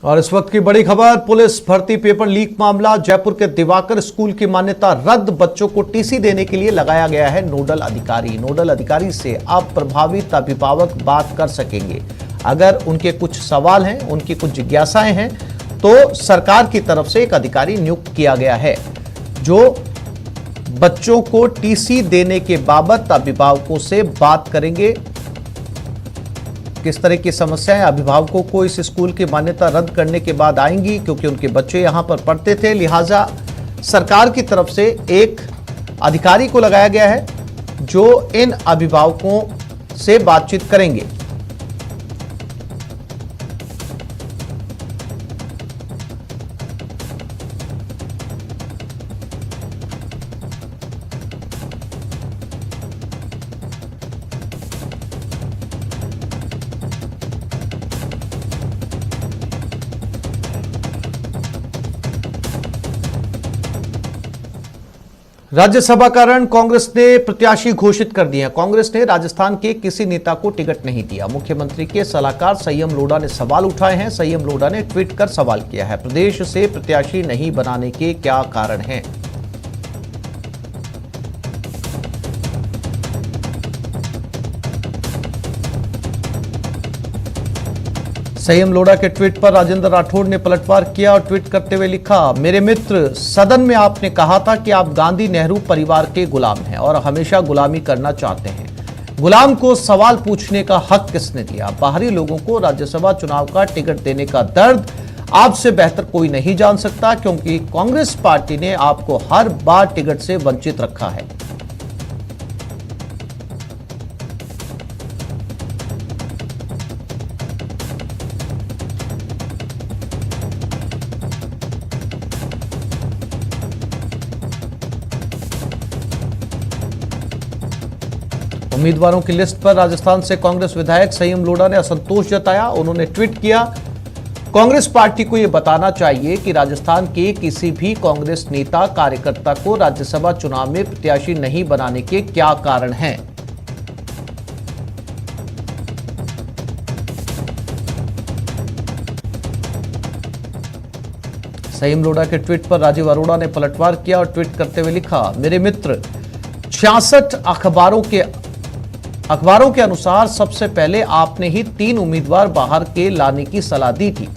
और इस वक्त की बड़ी खबर, पुलिस भर्ती पेपर लीक मामला। जयपुर के दिवाकर स्कूल की मान्यता रद्द, बच्चों को टीसी देने के लिए लगाया गया है नोडल अधिकारी। नोडल अधिकारी से अब प्रभावित अभिभावक बात कर सकेंगे। अगर उनके कुछ सवाल हैं, उनकी कुछ जिज्ञासाएं हैं, तो सरकार की तरफ से एक अधिकारी नियुक्त किया गया है जो बच्चों को टीसी देने के बाबत अभिभावकों से बात करेंगे। किस तरह की समस्याएं अभिभावकों को इस स्कूल की मान्यता रद्द करने के बाद आएंगी, क्योंकि उनके बच्चे यहां पर पढ़ते थे, लिहाजा सरकार की तरफ से एक अधिकारी को लगाया गया है जो इन अभिभावकों से बातचीत करेंगे। राज्यसभा का रण, कांग्रेस ने प्रत्याशी घोषित कर दिए हैं। कांग्रेस ने राजस्थान के किसी नेता को टिकट नहीं दिया। मुख्यमंत्री के सलाहकार संयम लोढ़ा ने सवाल उठाए हैं। संयम लोढ़ा ने ट्वीट कर सवाल किया है, प्रदेश से प्रत्याशी नहीं बनाने के क्या कारण हैं? संयम लोढ़ा के ट्वीट पर राजेंद्र राठौड़ ने पलटवार किया और ट्वीट करते हुए लिखा, मेरे मित्र, सदन में आपने कहा था कि आप गांधी नेहरू परिवार के गुलाम हैं और हमेशा गुलामी करना चाहते हैं। गुलाम को सवाल पूछने का हक किसने दिया? बाहरी लोगों को राज्यसभा चुनाव का टिकट देने का दर्द आपसे बेहतर कोई नहीं जान सकता, क्योंकि कांग्रेस पार्टी ने आपको हर बार टिकट से वंचित रखा है। उम्मीदवारों की लिस्ट पर राजस्थान से कांग्रेस विधायक संयम लोढ़ा ने असंतोष जताया। उन्होंने ट्वीट किया, कांग्रेस पार्टी को यह बताना चाहिए कि राजस्थान के किसी भी कांग्रेस नेता कार्यकर्ता को राज्यसभा चुनाव में प्रत्याशी नहीं बनाने के क्या कारण हैं। संयम लोढ़ा के ट्वीट पर राजीव अरोड़ा ने पलटवार किया और ट्वीट करते हुए लिखा, मेरे मित्र, 66 अखबारों के अनुसार सबसे पहले आपने ही 3 उम्मीदवार बाहर के लाने की सलाह दी थी।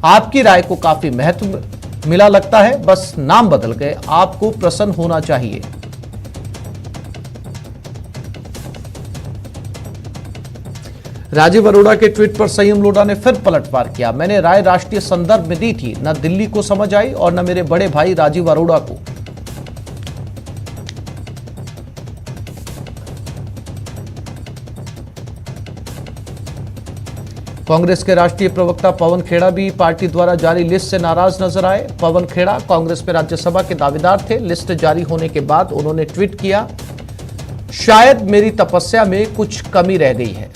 आपकी राय को काफी महत्व मिला लगता है, बस नाम बदल गए। आपको प्रसन्न होना चाहिए। राजीव अरोड़ा के ट्वीट पर संयम लोढ़ा ने फिर पलटवार किया, मैंने राय राष्ट्रीय संदर्भ में दी थी, न दिल्ली को समझ आई और न मेरे बड़े भाई राजीव अरोड़ा को। कांग्रेस के राष्ट्रीय प्रवक्ता पवन खेड़ा भी पार्टी द्वारा जारी लिस्ट से नाराज नजर आए। पवन खेड़ा कांग्रेस में राज्यसभा के दावेदार थे। लिस्ट जारी होने के बाद उन्होंने ट्वीट किया, शायद मेरी तपस्या में कुछ कमी रह गई है।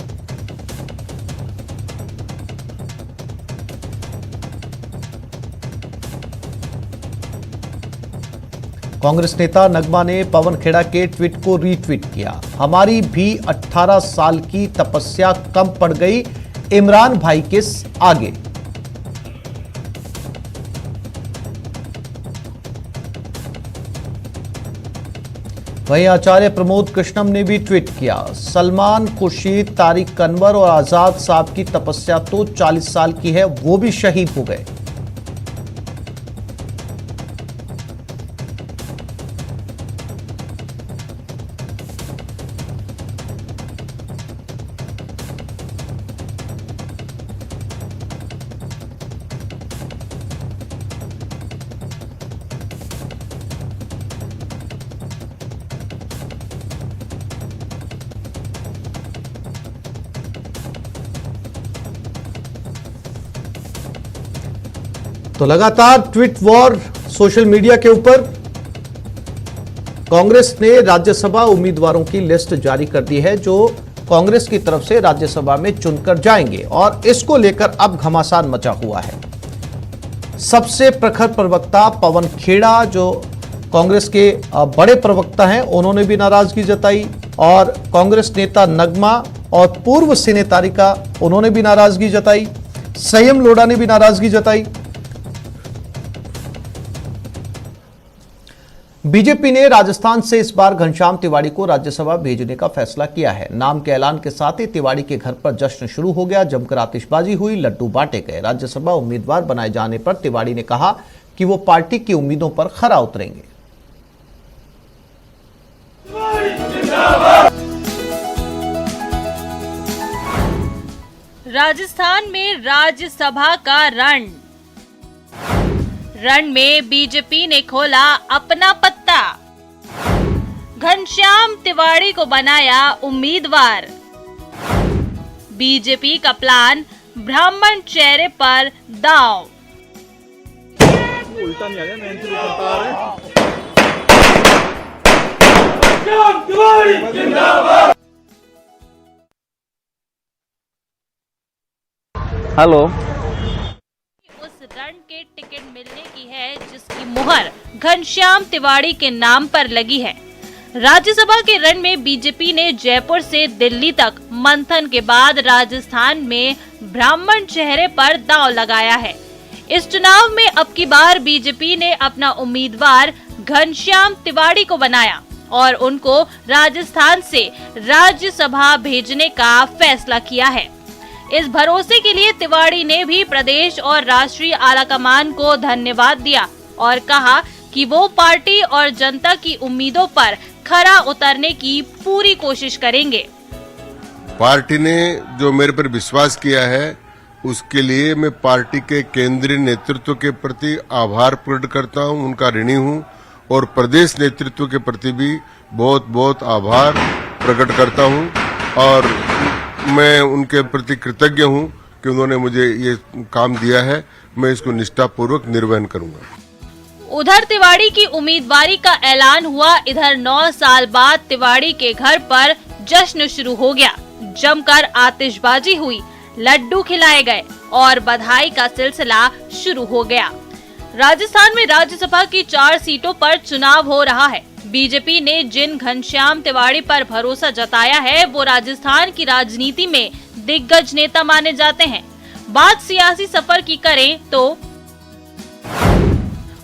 कांग्रेस नेता नगमा ने पवन खेड़ा के ट्वीट को रीट्वीट किया, हमारी भी 18 साल की तपस्या कम पड़ गई इमरान भाई के आगे। वहीं आचार्य प्रमोद कृष्णम ने भी ट्वीट किया, सलमान खुर्शीद, तारिक अनवर और आजाद साहब की तपस्या तो 40 साल की है, वो भी शहीद हो गए। तो लगातार ट्वीट वॉर सोशल मीडिया के ऊपर। कांग्रेस ने राज्यसभा उम्मीदवारों की लिस्ट जारी कर दी है जो कांग्रेस की तरफ से राज्यसभा में चुनकर जाएंगे और इसको लेकर अब घमासान मचा हुआ है। सबसे प्रखर प्रवक्ता पवन खेड़ा जो कांग्रेस के बड़े प्रवक्ता हैं, उन्होंने भी नाराजगी जताई और कांग्रेस नेता नगमा और पूर्व सिने तारिका, उन्होंने भी नाराजगी जताई। संयम लोढ़ा ने भी नाराजगी जताई। बीजेपी ने राजस्थान से इस बार घनश्याम तिवाड़ी को राज्यसभा भेजने का फैसला किया है। नाम के ऐलान के साथ ही तिवाड़ी के घर पर जश्न शुरू हो गया। जमकर आतिशबाजी हुई, लड्डू बांटे गए। राज्यसभा उम्मीदवार बनाए जाने पर तिवाड़ी ने कहा कि वो पार्टी की उम्मीदों पर खरा उतरेंगे। राजस्थान में राज्यसभा का रण में बीजेपी ने खोला अपना पत्ता। घनश्याम तिवाड़ी को बनाया उम्मीदवार। बीजेपी का प्लान ब्राह्मण चेहरे पर दांव। उल्टा नहीं आ गया, मेन से ऊपर आ रहा है। हेलो। उस रण के टिकट मिलने की है जिसकी मुहर घनश्याम तिवाड़ी के नाम पर लगी है। राज्यसभा के रण में बीजेपी ने जयपुर से दिल्ली तक मंथन के बाद राजस्थान में ब्राह्मण चेहरे पर दांव लगाया है। इस चुनाव में अब की बार बीजेपी ने अपना उम्मीदवार घनश्याम तिवाड़ी को बनाया और उनको राजस्थान से राज्यसभा भेजने का फैसला किया है। इस भरोसे के लिए तिवाड़ी ने भी प्रदेश और राष्ट्रीय आलाकमान को धन्यवाद दिया और कहा कि वो पार्टी और जनता की उम्मीदों पर खरा उतरने की पूरी कोशिश करेंगे। पार्टी ने जो मेरे पर विश्वास किया है उसके लिए मैं पार्टी के केंद्रीय नेतृत्व के प्रति आभार प्रकट करता हूं, उनका ऋणी हूं और प्रदेश नेतृत्व के प्रति भी बहुत बहुत आभार प्रकट करता हूं और मैं उनके प्रति कृतज्ञ हूं कि उन्होंने मुझे ये काम दिया है। मैं इसको निष्ठापूर्वक निर्वहन करूंगा। उधर तिवाड़ी की उम्मीदवारी का ऐलान हुआ। इधर 9 साल बाद तिवाड़ी के घर पर जश्न शुरू हो गया। जमकर आतिशबाजी हुई, लड्डू खिलाए गए और बधाई का सिलसिला शुरू हो गया। राजस्थान में राज्यसभा की 4 सीटों पर चुनाव हो रहा है। बीजेपी ने जिन घनश्याम तिवाड़ी पर भरोसा जताया है वो राजस्थान की राजनीति में दिग्गज नेता माने जाते हैं। बात सियासी सफर की करें तो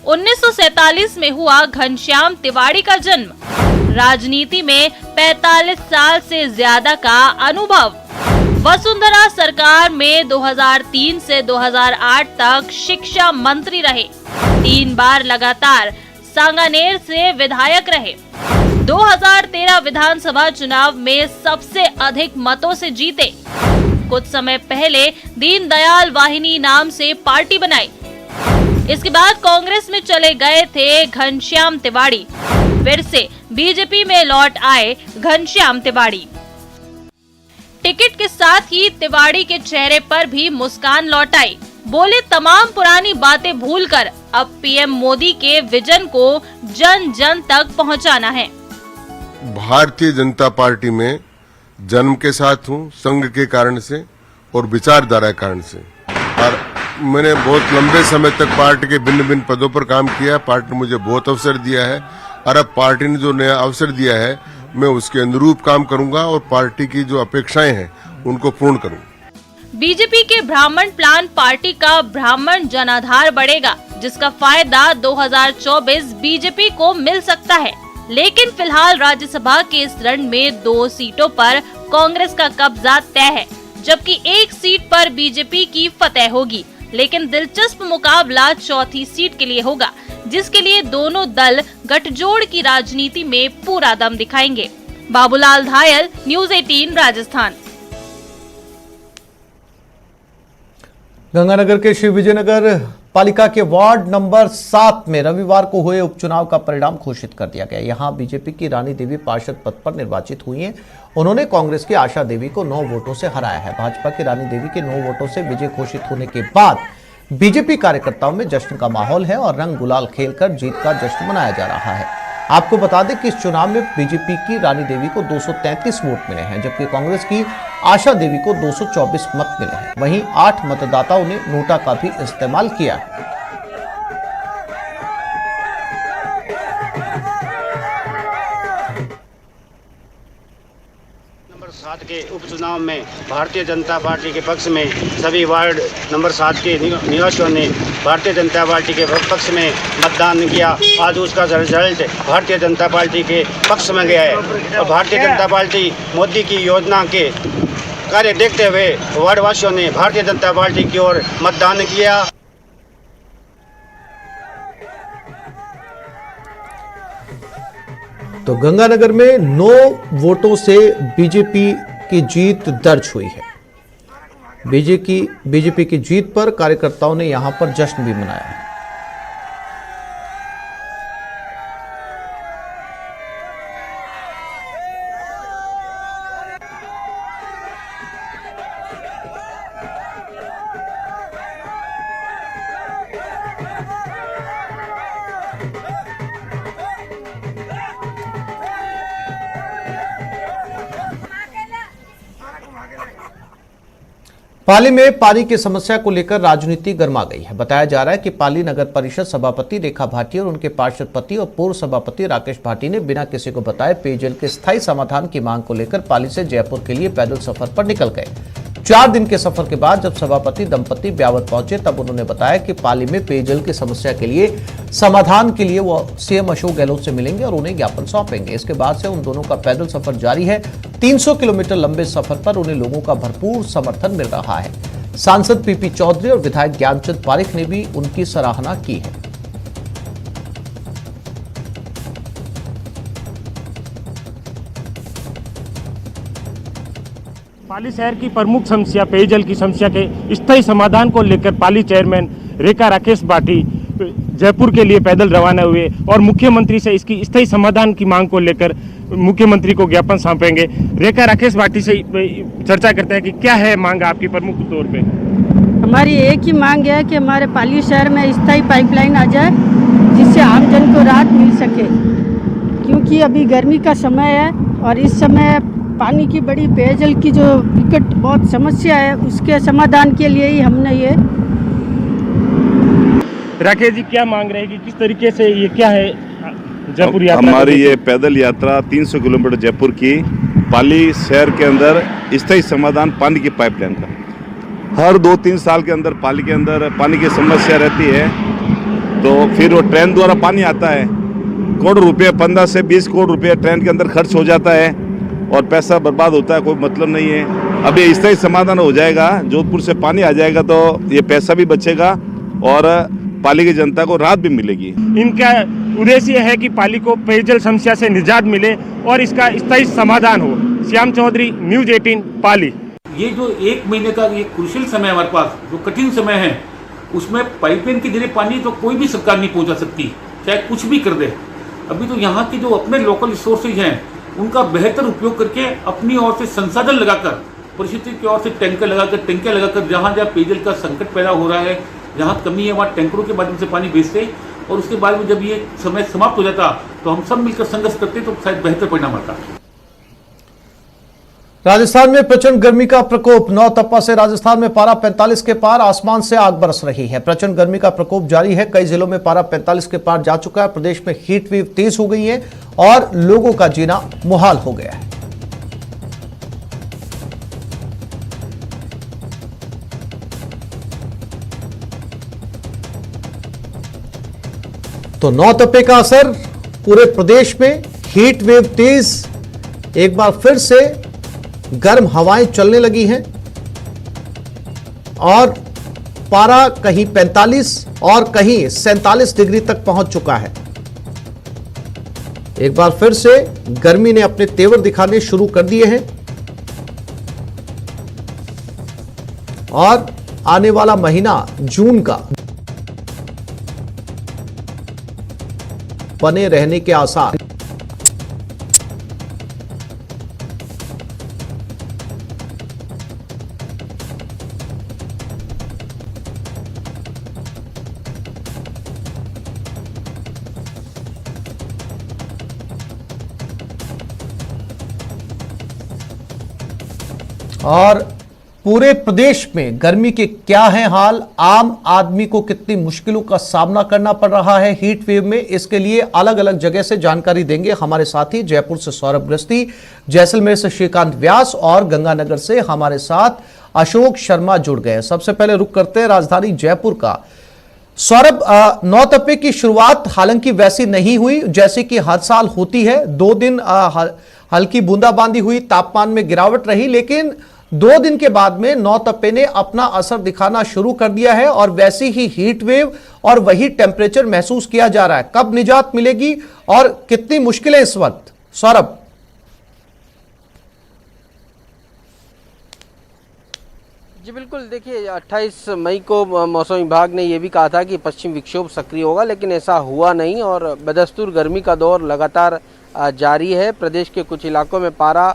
1947 में हुआ घनश्याम तिवाड़ी का जन्म। राजनीति में 45 साल से ज्यादा का अनुभव। वसुंधरा सरकार में 2003 से 2008 तक शिक्षा मंत्री रहे। 3 बार लगातार सांगानेर से विधायक रहे। 2013 विधानसभा चुनाव में सबसे अधिक मतों से जीते। कुछ समय पहले दीनदयाल वाहिनी नाम से पार्टी बनाई। इसके बाद कांग्रेस में चले गए थे घनश्याम तिवाड़ी। फिर से बीजेपी में लौट आए घनश्याम तिवाड़ी। टिकट के साथ ही तिवाड़ी के चेहरे पर भी मुस्कान लौट आई। बोले तमाम पुरानी बातें भूलकर अब पीएम मोदी के विजन को जन जन तक पहुंचाना है। भारतीय जनता पार्टी में जन्म के साथ हूं, संघ के कारण से और विचारधारा के कारण से। और मैंने बहुत लंबे समय तक पार्टी के भिन्न भिन्न पदों पर काम किया। पार्टी ने मुझे बहुत अवसर दिया है और अब पार्टी ने जो नया अवसर दिया है मैं उसके अनुरूप काम करूंगा और पार्टी की जो अपेक्षाएं हैं उनको पूर्ण करूंगा। बीजेपी के ब्राह्मण प्लान पार्टी का ब्राह्मण जनाधार बढ़ेगा, जिसका फायदा 2024 बीजेपी को मिल सकता है। लेकिन फिलहाल राज्यसभा के इस रण में 2 सीटों पर कांग्रेस का कब्जा तय है, जबकि 1 सीट पर बीजेपी की फतह होगी। लेकिन दिलचस्प मुकाबला 4थी सीट के लिए होगा, जिसके लिए दोनों दल गठजोड़ की राजनीति में पूरा दम दिखाएंगे। बाबूलाल धायल, न्यूज़ 18 राजस्थान। गंगानगर के श्री विजयनगर पालिका के वार्ड नंबर 7 में रविवार को हुए उपचुनाव का परिणाम घोषित कर दिया गया। यहां बीजेपी की रानी देवी पार्षद पद पर निर्वाचित हुई हैं। उन्होंने कांग्रेस की आशा देवी को 9 वोटों से हराया है। भाजपा की रानी देवी के 9 वोटों से विजय घोषित होने के बाद बीजेपी कार्यकर्ताओं में जश्न का माहौल है और रंग गुलाल खेलकर जीत का जश्न मनाया जा रहा है। आपको बता दें कि इस चुनाव में बीजेपी की रानी देवी को 233 वोट मिले हैं, जबकि कांग्रेस की आशा देवी को 224 मत मिले हैं। वहीं 8 मतदाताओं ने नोटा का भी इस्तेमाल किया है। नंबर 7 के उपचुनाव में भारतीय जनता पार्टी के पक्ष में सभी वार्ड नंबर 7 के निवासियों ने भारतीय जनता पार्टी के पक्ष में मतदान किया। आज उसका रिजल्ट भारतीय जनता पार्टी के पक्ष में गया है और भारतीय जनता पार्टी मोदी की योजना के कार्य देखते हुए वार्डवासियों ने भारतीय जनता पार्टी की ओर मतदान किया। तो गंगानगर में 9 वोटों से बीजेपी की जीत दर्ज हुई है। बीजेपी की जीत पर कार्यकर्ताओं ने यहां पर जश्न भी मनाया है। पाली में पानी की समस्या को लेकर राजनीति गर्मा गई है। बताया जा रहा है कि पाली नगर परिषद सभापति रेखा भाटी और उनके पार्षद पति और पूर्व सभापति राकेश भाटी ने बिना किसी को बताए पेयजल के स्थायी समाधान की मांग को लेकर पाली से जयपुर के लिए पैदल सफर पर निकल गए। 4 दिन के सफर के बाद जब सभापति दंपति ब्यावर पहुंचे तब उन्होंने बताया कि पाली में पेयजल की समस्या के लिए समाधान के लिए वो सीएम अशोक गहलोत से मिलेंगे और उन्हें ज्ञापन सौंपेंगे। इसके बाद से उन दोनों का पैदल सफर जारी है। 300 किलोमीटर लंबे सफर पर उन्हें लोगों का भरपूर समर्थन मिल रहा है। सांसद पीपी चौधरी और विधायक ज्ञानचंद पारिख ने भी उनकी सराहना की है। पाली शहर की प्रमुख समस्या पेयजल की समस्या के स्थायी समाधान को लेकर पाली चेयरमैन रेखा राकेश भाटी जयपुर के लिए पैदल रवाना हुए और मुख्यमंत्री से इसकी स्थायी समाधान की मांग को लेकर मुख्यमंत्री को ज्ञापन सौंपेंगे। रेखा राकेश भाटी से चर्चा करते हैं कि क्या है मांग आपकी प्रमुख तौर पे। हमारी एक ही मांग है कि हमारे पाली शहर में स्थायी पाइपलाइन आ जाए जिससे आमजन को राहत मिल सके, क्योंकि अभी गर्मी का समय है और इस समय पानी की बड़ी पेयजल की जो विकट बहुत समस्या है उसके समाधान के लिए ही हमने ये। राकेश जी क्या मांग रहे हैं कि किस तरीके से ये क्या है जयपुर यात्रा? हमारी ये पैदल यात्रा 300 किलोमीटर जयपुर की पाली शहर के अंदर स्थायी समाधान पानी की पाइपलाइन का। हर 2-3 साल के अंदर पाली के अंदर पानी की समस्या रहती है, तो फिर वो ट्रेन द्वारा पानी आता है। करोड़ रुपये 15 से 20 करोड़ रुपये ट्रेन के अंदर खर्च हो जाता है और पैसा बर्बाद होता है, कोई मतलब नहीं है। अब ये स्थायी समाधान हो जाएगा, जोधपुर से पानी आ जाएगा तो ये पैसा भी बचेगा और पाली की जनता को राहत भी मिलेगी। इनका उद्देश्य है कि पाली को पेयजल समस्या से निजात मिले और इसका स्थायी समाधान हो। श्याम चौधरी, न्यूज़ 18 पाली। ये जो 1 महीने का ये क्रूशियल समय हमारे पास जो कठिन समय है, उसमें पाइपलाइन के जरिए पानी तो कोई भी सरकार नहीं पहुंचा सकती, चाहे कुछ भी कर दे। अभी तो यहाँ के जो अपने लोकल रिसोर्सेज हैं उनका बेहतर उपयोग करके अपनी ओर से संसाधन लगाकर, परिस्थिति की ओर से टैंकर लगाकर जहाँ जहाँ पेयजल का संकट पैदा हो रहा है, जहाँ कमी है वहाँ टैंकरों के माध्यम से पानी भेजते और उसके बाद में जब ये समय समाप्त हो जाता तो हम सब मिलकर संघर्ष करते तो शायद बेहतर परिणाम आता। राजस्थान में प्रचंड गर्मी का प्रकोप। नौतप्पा से राजस्थान में पारा 45 के पार, आसमान से आग बरस रही है। प्रचंड गर्मी का प्रकोप जारी है। कई जिलों में पारा 45 के पार जा चुका है। प्रदेश में हीट वेव तेज हो गई है और लोगों का जीना मुहाल हो गया है। तो नौतप्पे का असर पूरे प्रदेश में, हीट वेव तेज, एक बार फिर से गर्म हवाएं चलने लगी हैं और पारा कहीं 45 और कहीं 47 डिग्री तक पहुंच चुका है। एक बार फिर से गर्मी ने अपने तेवर दिखाने शुरू कर दिए हैं और आने वाला महीना जून का बने रहने के आसार। और पूरे प्रदेश में गर्मी के क्या है हाल, आम आदमी को कितनी मुश्किलों का सामना करना पड़ रहा है हीट वेव में, इसके लिए अलग अलग जगह से जानकारी देंगे हमारे साथी। जयपुर से सौरभ गृहस्थी, जैसलमेर से श्रीकांत व्यास और गंगानगर से हमारे साथ अशोक शर्मा जुड़ गए। सबसे पहले रुक करते हैं राजधानी जयपुर का। सौरभ, नौतपे की शुरुआत हालांकि वैसी नहीं हुई जैसे कि हर साल होती है। 2 दिन हल्की बूंदाबांदी हुई, तापमान में गिरावट रही, लेकिन 2 दिन के बाद में नौतपे ने अपना असर दिखाना शुरू कर दिया है और वैसी ही हीट वेव और वही टेम्परेचर महसूस किया जा रहा है। कब निजात मिलेगी और कितनी मुश्किलें इस वक्त, सौरभ? जी बिल्कुल, देखिए 28 मई को मौसम विभाग ने ये भी कहा था कि पश्चिम विक्षोभ सक्रिय होगा, लेकिन ऐसा हुआ नहीं और बदस्तूर गर्मी का दौर लगातार जारी है। प्रदेश के कुछ इलाकों में पारा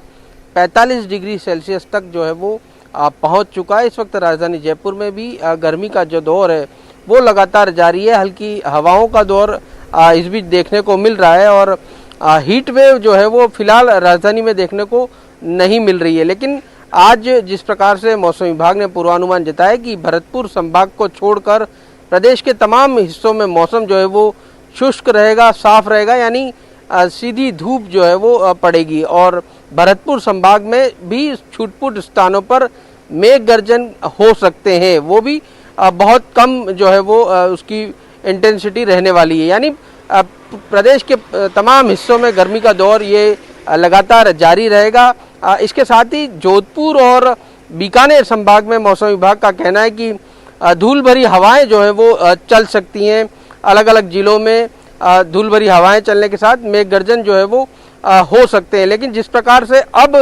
45 डिग्री सेल्सियस तक जो है वो पहुंच चुका है। इस वक्त राजधानी जयपुर में भी गर्मी का जो दौर है वो लगातार जारी है। हल्की हवाओं का दौर इस बीच देखने को मिल रहा है और हीट वेव जो है वो फिलहाल राजधानी में देखने को नहीं मिल रही है। लेकिन आज जिस प्रकार से मौसम विभाग ने पूर्वानुमान जताया कि भरतपुर संभाग को छोड़कर प्रदेश के तमाम हिस्सों में मौसम जो है वो शुष्क रहेगा, साफ रहेगा, यानी सीधी धूप जो है वो पड़ेगी और भरतपुर संभाग में भी छूट-फूट स्थानों पर मेघ गर्जन हो सकते हैं, वो भी बहुत कम जो है वो उसकी इंटेंसिटी रहने वाली है। यानी प्रदेश के तमाम हिस्सों में गर्मी का दौर ये लगातार जारी रहेगा। इसके साथ ही जोधपुर और बीकानेर संभाग में मौसम विभाग का कहना है कि धूल भरी हवाएं जो है वो चल सकती हैं। अलग अलग जिलों में धूल भरी हवाएं चलने के साथ मेघ गर्जन जो है वो हो सकते हैं। लेकिन जिस प्रकार से अब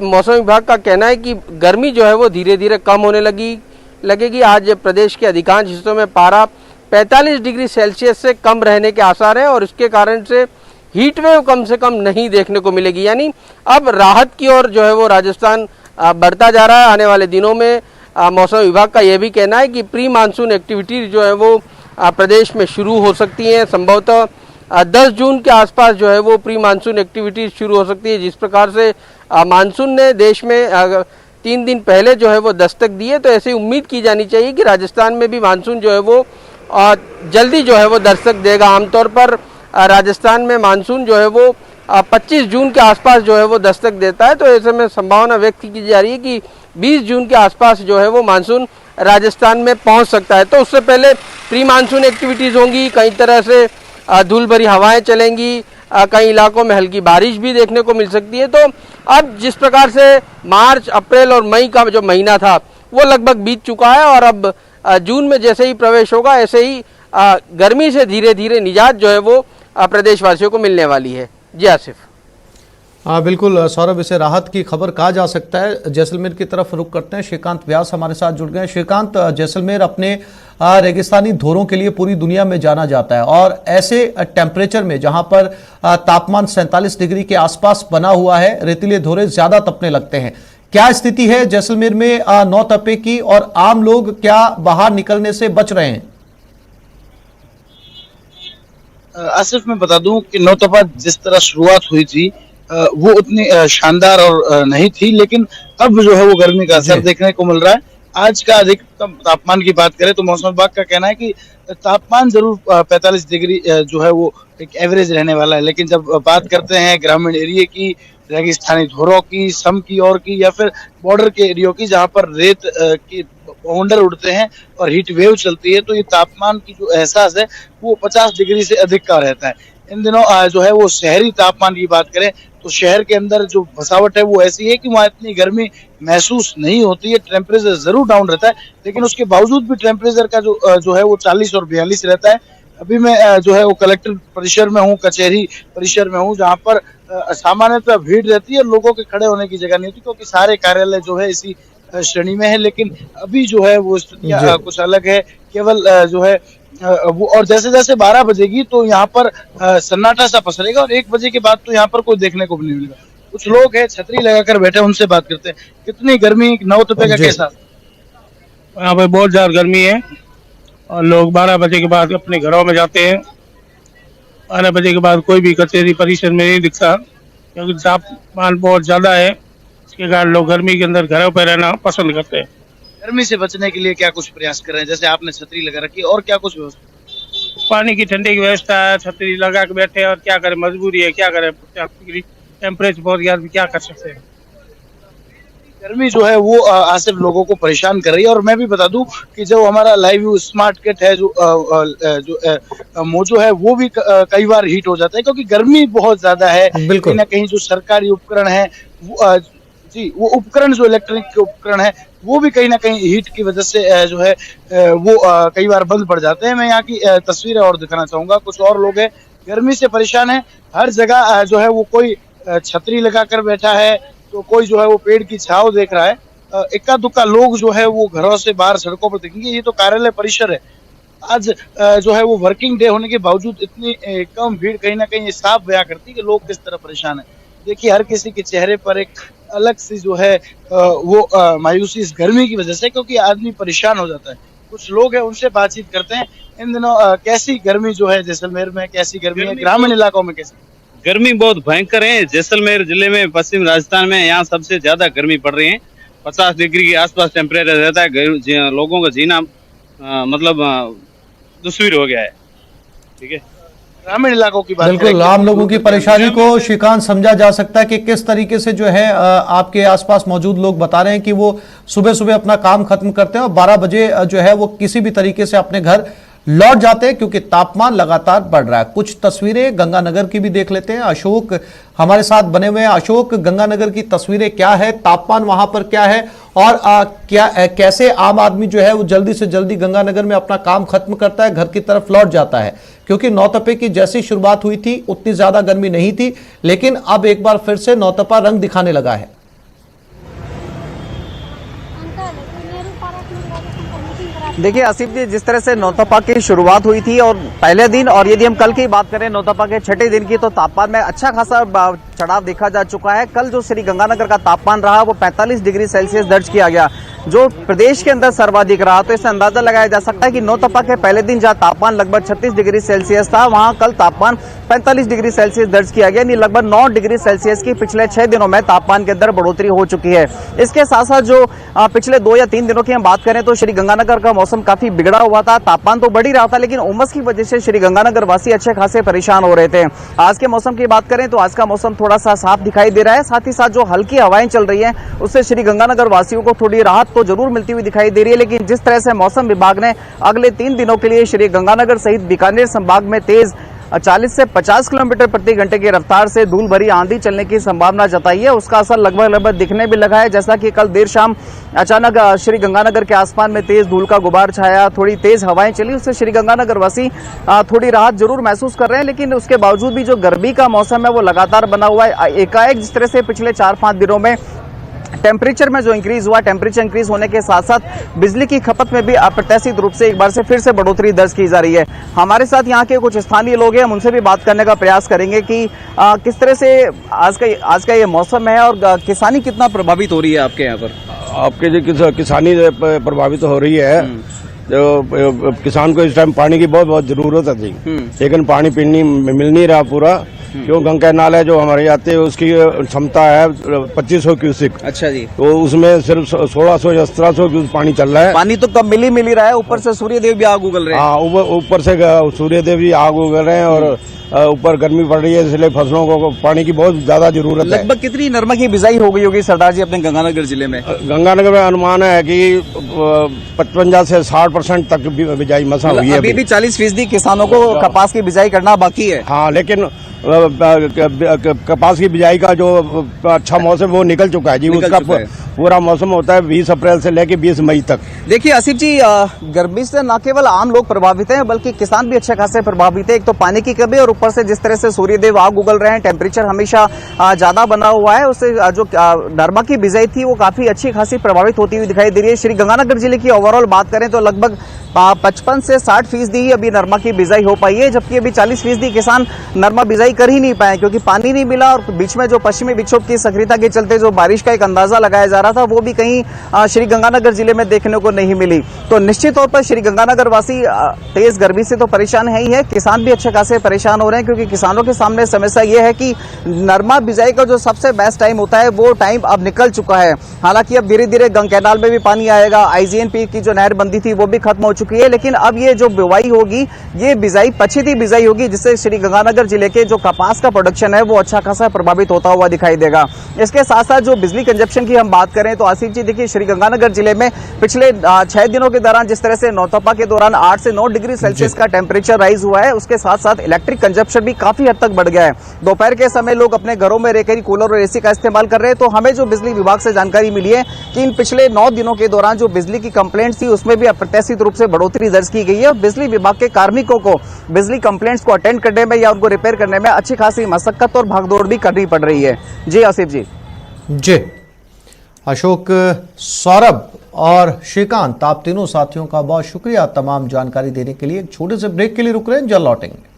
मौसम विभाग का कहना है कि गर्मी जो है वो धीरे धीरे कम होने लगेगी। आज प्रदेश के अधिकांश हिस्सों में पारा 45 डिग्री सेल्सियस से कम रहने के आसार हैं और इसके कारण से हीट वेव कम से कम नहीं देखने को मिलेगी। यानी अब राहत की ओर जो है वो राजस्थान बढ़ता जा रहा है। आने वाले दिनों में मौसम विभाग का यह भी कहना है कि प्री मानसून एक्टिविटीज जो है वो प्रदेश में शुरू हो सकती हैं। संभवतः 10 जून के आसपास जो है वो प्री मानसून एक्टिविटीज शुरू हो सकती है। जिस प्रकार से मानसून ने देश में 3 दिन पहले जो है वो दस्तक दी है, तो ऐसी उम्मीद की जानी चाहिए कि राजस्थान में भी मानसून जो है वो जल्दी जो है वो दस्तक देगा। आमतौर पर राजस्थान में मानसून जो है वो 25 जून के आसपास जो है वो दस्तक देता है, तो ऐसे में संभावना व्यक्त की जा रही है कि 20 जून के आसपास जो है वो मानसून राजस्थान में पहुंच सकता है। तो उससे पहले प्री मानसून एक्टिविटीज़ होंगी, कई तरह से धूल भरी हवाएं चलेंगी, कई इलाकों में हल्की बारिश भी देखने को मिल सकती है। तो अब जिस प्रकार से मार्च, अप्रैल और मई का जो महीना था वो लगभग बीत चुका है और अब जून में जैसे ही प्रवेश होगा ऐसे ही गर्मी से धीरे धीरे निजात जो है वो प्रदेशवासियों को मिलने वाली है। जी आसिफ। बिल्कुल सौरभ, इसे राहत की खबर कहा जा सकता है। जैसलमेर की तरफ रुख करते हैं। श्रीकांत व्यास हमारे साथ जुड़ गए। श्रीकांत, जैसलमेर अपने रेगिस्तानी धोरों के लिए पूरी दुनिया में जाना जाता है और ऐसे टेम्परेचर में जहां पर तापमान 47 डिग्री के आसपास बना हुआ है, रेतीले धोरे ज्यादा तपने लगते हैं। क्या स्थिति है जैसलमेर में नौतपे की और आम लोग क्या बाहर निकलने से बच रहे हैं? आसिफ, मैं बता दूं कि नौतपा जिस तरह शुरुआत हुई थी वो उतनी शानदार और नहीं थी, लेकिन अब जो है वो गर्मी का असर देखने को मिल रहा है। आज का अधिकतम तापमान की बात करें तो मौसम विभाग का कहना है कि तापमान जरूर 45 डिग्री जो है वो एक एवरेज रहने वाला है, लेकिन जब बात करते हैं ग्रामीण एरिया की, रेगिस्तानी धोरों की, सम की ओर की या फिर बॉर्डर के एरियो की जहाँ पर रेत की बाउंडर उड़ते हैं और हीट वेव चलती है, तो ये तापमान की जो एहसास है वो 50 डिग्री से अधिक का रहता है। इन दिनों जो है वो शहरी तापमान की बात करें तो शहर के अंदर जो बसावट है वो ऐसी है कि वहाँ इतनी गर्मी महसूस नहीं होती है। टेम्परेचर जरूर डाउन रहता है, लेकिन उसके बावजूद भी टेम्परेचर का जो है वो 40 और 42 रहता है। अभी मैं जो है वो कलेक्टर परिसर में हूँ, कचहरी परिसर में हूँ, जहाँ पर सामान्यतः भीड़ रहती है, लोगों के खड़े होने की जगह नहीं होती क्योंकि सारे कार्यालय जो है इसी श्रेणी में है। लेकिन अभी जो है वो स्थितियाँ कुछ अलग है। केवल जो है वो, और जैसे जैसे 12 बजेगी तो यहाँ पर सन्नाटा सा पसरेगा और 1 बजे के बाद तो यहाँ पर कोई देखने को भी नहीं मिलेगा। कुछ लोग हैं छतरी लगाकर बैठे, उनसे बात करते हैं। कितनी गर्मी, नौतपे का कैसा? यहाँ पे बहुत ज्यादा गर्मी है और लोग 12 बजे के बाद अपने घरों में जाते हैं। 12 बजे के बाद कोई भी कचहरी परिसर में नहीं दिखता क्योंकि तापमान बहुत ज्यादा है। इसके कारण लोग गर्मी के अंदर घरों पर रहना पसंद करते हैं। गर्मी से बचने के लिए क्या कुछ प्रयास कर रहे हैं? जैसे आपने छतरी लगा रखी है, और क्या कुछ व्यवस्था? पानी की ठंडे की व्यवस्था है, छतरी लगा के बैठे और क्या करें, मजबूरी है, क्या करें, 50 डिग्री टेम्परेचर बहुत यार, क्या कर सकते हैं। गर्मी जो है वो आसिफ लोगों को परेशान कर रही है। और मैं भी बता दूं कि जो हमारा लाइव स्मार्ट किट है, जो मोजो है, वो भी कई बार हीट हो जाता है क्योंकि गर्मी बहुत ज्यादा है। कहीं ना कहीं जो सरकारी उपकरण है वो उपकरण, जो इलेक्ट्रॉनिक के उपकरण है, वो भी कहीं ना कहीं हीट की वजह से जो है वो कई बार बंद पड़ जाते हैं। मैं यहाँ की तस्वीरें और दिखाना चाहूंगा। कुछ और लोग हैं गर्मी से परेशान है, हर जगह जो है वो कोई छतरी लगा कर बैठा है, तो कोई जो है वो पेड़ की छांव देख रहा है। इक्का दुक्का लोग जो है वो घरों से बाहर सड़कों पर दिखेंगे। ये तो कार्यालय परिसर है। आज जो है वो वर्किंग डे होने के बावजूद इतनी कम भीड़ कहीं ना कहीं साफ बयां करती है कि लोग किस तरह परेशान है। देखिए हर किसी के चेहरे पर एक अलग सी जो है वो मायूसी इस गर्मी की वजह से, क्योंकि आदमी परेशान हो जाता है। कुछ लोग हैं, उनसे बातचीत करते हैं। इन दिनों कैसी गर्मी जो है जैसलमेर में, कैसी गर्मी है ग्रामीण इलाकों में, कैसी गर्मी? बहुत भयंकर है। जैसलमेर जिले में, पश्चिम राजस्थान में, यहाँ सबसे ज्यादा गर्मी पड़ रही है। 50 डिग्री के आसपास टेम्परेचर रहता है। लोगों का जीना मतलब दुश्वार हो गया है। ठीक है, ग्रामीण इलाकों की बात बिल्कुल आम लोगों की परेशानी को श्रीकांत समझा जा सकता है कि किस तरीके से जो है आपके आसपास मौजूद लोग बता रहे हैं कि वो सुबह सुबह अपना काम खत्म करते हैं और 12 बजे जो है वो किसी भी तरीके से अपने घर लौट जाते हैं क्योंकि तापमान लगातार बढ़ रहा है। कुछ तस्वीरें गंगानगर की भी देख लेते हैं। अशोक हमारे साथ बने हुए हैं। अशोक, गंगानगर की तस्वीरें क्या है, तापमान वहां पर क्या है और कैसे आम आदमी जो है वो जल्दी से जल्दी गंगानगर में अपना काम खत्म करता है, घर की तरफ लौट जाता है? क्योंकि नौतपे की जैसी शुरुआत हुई थी उतनी ज्यादा गर्मी नहीं थी, लेकिन अब एक बार फिर से नौतपा रंग दिखाने लगा है। देखिए आसिफ जी, जिस तरह से नौतपा की शुरुआत हुई थी और पहले दिन, और यदि हम कल की बात करें नौतपा के छठे दिन की, तो तापमान में अच्छा खासा चढ़ाव देखा जा चुका है। कल जो श्री गंगानगर का तापमान रहा वो 45 डिग्री सेल्सियस दर्ज किया गया, जो प्रदेश के अंदर सर्वाधिक रहा। तो इससे अंदाजा लगाया जा सकता है कि नौतपा के पहले दिन जहां तापमान लगभग 36 डिग्री सेल्सियस था, वहां कल तापमान 45 डिग्री सेल्सियस दर्ज किया गया। यानी लगभग 9 डिग्री सेल्सियस की पिछले 6 दिनों में तापमान के अंदर बढ़ोतरी हो चुकी है। इसके साथ साथ जो पिछले 2 या 3 दिनों की हम बात करें तो श्री गंगानगर का मौसम काफी बिगड़ा हुआ था। तापमान तो बढ़ ही रहा था, लेकिन उमस की वजह से श्री गंगानगर वासी अच्छे खासे परेशान हो रहे थे। आज के मौसम की बात करें तो आज का मौसम थोड़ा सा साफ दिखाई दे रहा है। साथ ही साथ जो हल्की हवाएं चल रही हैं उससे श्री गंगानगर वासियों को थोड़ी राहत तो जरूर मिलती हुई दिखाई दे रही है। लेकिन जिस तरह से मौसम विभाग ने अगले 3 दिनों के लिए श्री गंगानगर सहित बीकानेर संभाग में तेज 40 से 50 किलोमीटर प्रति घंटे की रफ्तार से धूल भरी आंधी चलने की संभावना जताई है, उसका असर लगभग दिखने भी लगा है। जैसा कि कल देर शाम अचानक श्री गंगानगर के आसमान में तेज धूल का गुबार छाया, थोड़ी तेज हवाएं चली, उससे श्री गंगानगर वासी थोड़ी राहत जरूर महसूस कर रहे हैं। लेकिन उसके बावजूद भी जो गर्मी का मौसम है वो लगातार बना हुआ है। एकाएक जिस तरह से पिछले 4-5 दिनों में टेम्परेचर में जो इंक्रीज हुआ, टेम्परेचर इंक्रीज होने के साथ साथ बिजली की खपत में भी अप्रत्याशित रूप से एक बार से फिर से बढ़ोतरी दर्ज की जा रही है। हमारे साथ यहाँ के कुछ स्थानीय लोग हैं, हम उनसे भी बात करने का प्रयास करेंगे कि किस तरह से आज का ये मौसम है और किसानी कितना प्रभावित हो रही है आपके यहाँ पर। आपके जो किसानी प्रभावित हो रही है, जो किसान को इस टाइम पानी की बहुत जरूरत थी, लेकिन पानी पीने मिल नहीं रहा पूरा। क्यों गंगा नाला है जो हमारे आते हैं उसकी क्षमता है 2500 क्यूसिक। अच्छा जी। तो उसमें सिर्फ 1600 या 1700 क्यूसिक पानी चल रहा है। पानी तो कब मिल ही रहा है, ऊपर से सूर्यदेव भी आग उगल रहे हैं। हाँ, ऊपर से सूर्यदेव भी आग उगल रहे हैं और ऊपर गर्मी पड़ रही है, इसलिए फसलों को पानी की बहुत ज्यादा जरूरत है। लगभग कितनी नरमा की बिजाई हो गई होगी सरदार जी अपने गंगानगर जिले में? गंगानगर में अनुमान है कि 55 से 60% तक बिजाई मसा हुई है। अभी भी 40% किसानों को कपास की बिजाई करना बाकी है। हाँ, लेकिन कपास की बिजाई का जो अच्छा मौसम वो निकल चुका है जी। उसका पूरा मौसम होता है 20 अप्रैल से लेके 20 मई तक। देखिए आसिफ जी, गर्मी से न केवल आम लोग प्रभावित हैं बल्कि किसान भी अच्छे खासे प्रभावित है। एक तो पानी की कमी और ऊपर से जिस तरह से सूर्यदेव आग उगल रहे हैं, टेम्परेचर हमेशा ज्यादा बना हुआ है, उससे जो नरमा की बिजाई थी वो काफी अच्छी खासी प्रभावित होती हुई दिखाई दे रही है। श्री गंगानगर जिले की ओवरऑल बात करें तो लगभग 55 से 60% ही अभी नरमा की बिजाई हो पाई है, जबकि अभी 40% किसान नरमा बिजाई बिजाई कर ही नहीं पाए क्योंकि पानी नहीं मिला और बीच में जो पश्चिमी विक्षोभ की सक्रियता के चलते जो बारिश का एक अंदाजा लगाया जा रहा था वो भी कहीं श्रीगंगानगर जिले में देखने को नहीं मिली। तो निश्चित तौर पर श्रीगंगानगर वासी तेज गर्मी से तो परेशान है ही है, किसान भी अच्छे खासे परेशान हो रहे हैं क्योंकि किसानों के सामने समस्या ये है कि नरमा बिजाई का जो सबसे बेस्ट टाइम होता है वो टाइम अब निकल चुका है। हालांकि अब धीरे धीरे गंग कैनाल में भी पानी आएगा, IGNP की जो नहर बंदी थी वो भी खत्म हो चुकी है, लेकिन अब ये जो बुवाई होगी ये बिजाई पछिती बिजाई होगी जिससे श्रीगंगानगर जिले के जो कपास का प्रोडक्शन है वो अच्छा खासा प्रभावित होता हुआ दिखाई देगा। इसके साथ साथ जो बिजली कंजप्शन की हम बात करें तो आसिफ जी देखिए श्रीगंगानगर जिले में पिछले 6 दिनों के दौरान जिस तरह से नौतपा के दौरान 8 से 9 डिग्री सेल्सियस का टेम्परेचर राइज हुआ है, उसके साथ साथ इलेक्ट्रिक कंजप्शन भी काफी हद तक बढ़ गया है। दोपहर के समय लोग अपने घरों में रहकर ही कूलर और AC का इस्तेमाल कर रहे हैं। तो हमें जो बिजली विभाग से जानकारी मिली है कि इन पिछले 9 दिनों के दौरान जो बिजली की कंप्लेंट्स थी उसमें भी अप्रत्याशित रूप से बढ़ोतरी दर्ज की गई है। बिजली विभाग के कार्मिकों को बिजली कंप्लेंट्स को अटेंड करने में या उनको रिपेयर करने में अच्छी खासी मशक्कत और भागदौड़ भी करनी पड़ रही है। जी आसिफ जी। जी अशोक, सौरभ और श्रीकांत, आप तीनों साथियों का बहुत शुक्रिया तमाम जानकारी देने के लिए। एक छोटे से ब्रेक के लिए रुक रहे हैं, जल्द लौटेंगे।